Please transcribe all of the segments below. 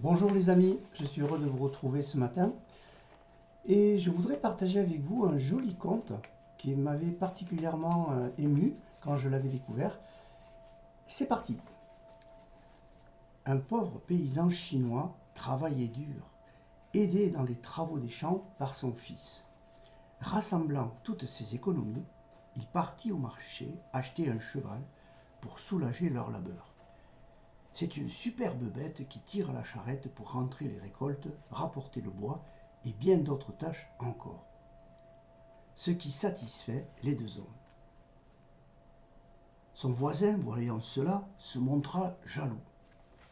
Bonjour les amis, je suis heureux de vous retrouver ce matin et je voudrais partager avec vous un joli conte qui m'avait particulièrement ému quand je l'avais découvert. C'est parti. Un pauvre paysan chinois travaillait dur, aidé dans les travaux des champs par son fils. Rassemblant toutes ses économies, il partit au marché acheter un cheval pour soulager leur labeur. C'est une superbe bête qui tire la charrette pour rentrer les récoltes, rapporter le bois et bien d'autres tâches encore. Ce qui satisfait les deux hommes. Son voisin, voyant cela, se montra jaloux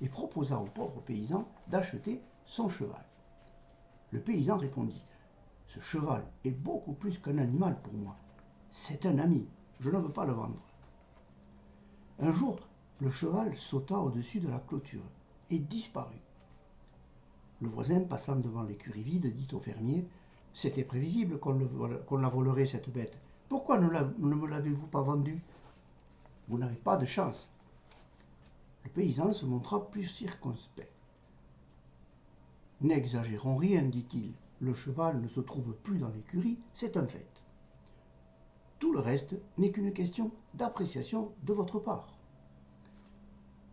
et proposa au pauvre paysan d'acheter son cheval. Le paysan répondit: Ce cheval est beaucoup plus qu'un animal pour moi. C'est un ami, je ne veux pas le vendre. Un jour, le cheval sauta au-dessus de la clôture et disparut. Le voisin, passant devant l'écurie vide, dit au fermier: C'était prévisible qu'on la volerait, cette bête. Pourquoi ne me l'avez-vous pas vendue? Vous n'avez pas de chance. Le paysan se montra plus circonspect. N'exagérons rien, dit-il. Le cheval ne se trouve plus dans l'écurie, c'est un fait. Tout le reste n'est qu'une question d'appréciation de votre part.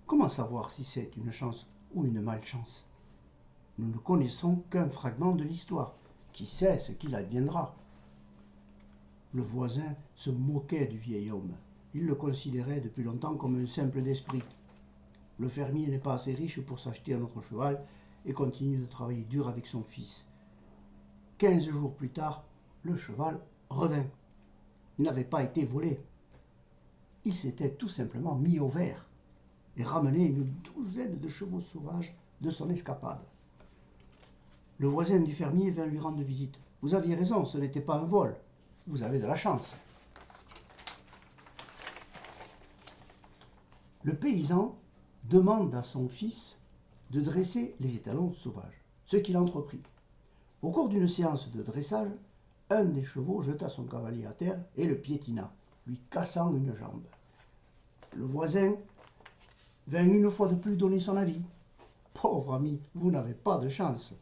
Comment savoir si c'est une chance ou une malchance? Nous ne connaissons qu'un fragment de l'histoire. Qui sait ce qu'il adviendra? Le voisin se moquait du vieil homme. Il le considérait depuis longtemps comme un simple d'esprit. Le fermier n'est pas assez riche pour s'acheter un autre cheval et continue de travailler dur avec son fils. 15 jours plus tard, le cheval revint. Il n'avait pas été volé. Il s'était tout simplement mis au vert et ramené une douzaine de chevaux sauvages de son escapade. Le voisin du fermier vint lui rendre visite. Vous aviez raison, ce n'était pas un vol. Vous avez de la chance. Le paysan demande à son fils de dresser les étalons sauvages, ce qu'il entreprit. Au cours d'une séance de dressage, un des chevaux jeta son cavalier à terre et le piétina, lui cassant une jambe. Le voisin vint une fois de plus donner son avis. Pauvre ami, vous n'avez pas de chance.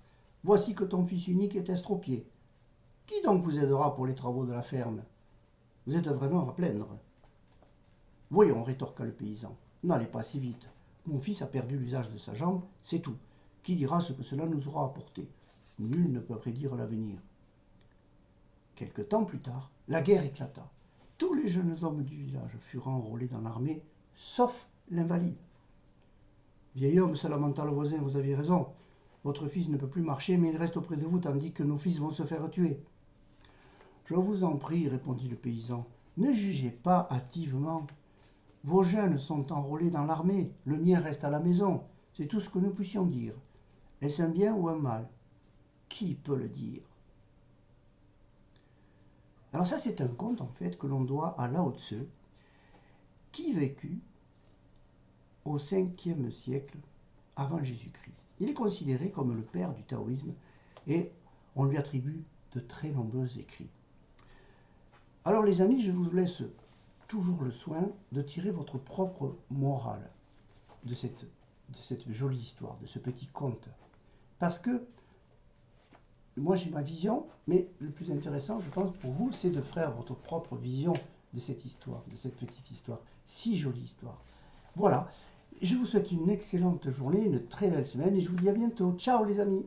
Voici que ton fils unique est estropié. Qui donc vous aidera pour les travaux de la ferme? Vous êtes vraiment à plaindre. Voyons, rétorqua le paysan, n'allez pas si vite. Mon fils a perdu l'usage de sa jambe, c'est tout. Qui dira ce que cela nous aura apporté? Nul ne peut prédire l'avenir. Quelque temps plus tard, la guerre éclata. Tous les jeunes hommes du village furent enrôlés dans l'armée, sauf l'invalide. Vieil homme, se lamenta le voisin, vous aviez raison. Votre fils ne peut plus marcher, mais il reste auprès de vous, tandis que nos fils vont se faire tuer. Je vous en prie, répondit le paysan, ne jugez pas hâtivement. Vos jeunes sont enrôlés dans l'armée, le mien reste à la maison. C'est tout ce que nous puissions dire. Est-ce un bien ou un mal? Qui peut le dire? Alors ça, c'est un conte, en fait, que l'on doit à Lao Tse, qui vécut au 5e siècle avant Jésus-Christ. Il est considéré comme le père du taoïsme et on lui attribue de très nombreux écrits. Alors les amis, je vous laisse toujours le soin de tirer votre propre morale de cette jolie histoire, de ce petit conte. Parce que moi j'ai ma vision, mais le plus intéressant, je pense, pour vous, c'est de faire votre propre vision de cette histoire, de cette petite histoire, si jolie histoire. Voilà, je vous souhaite une excellente journée, une très belle semaine, et je vous dis à bientôt. Ciao les amis!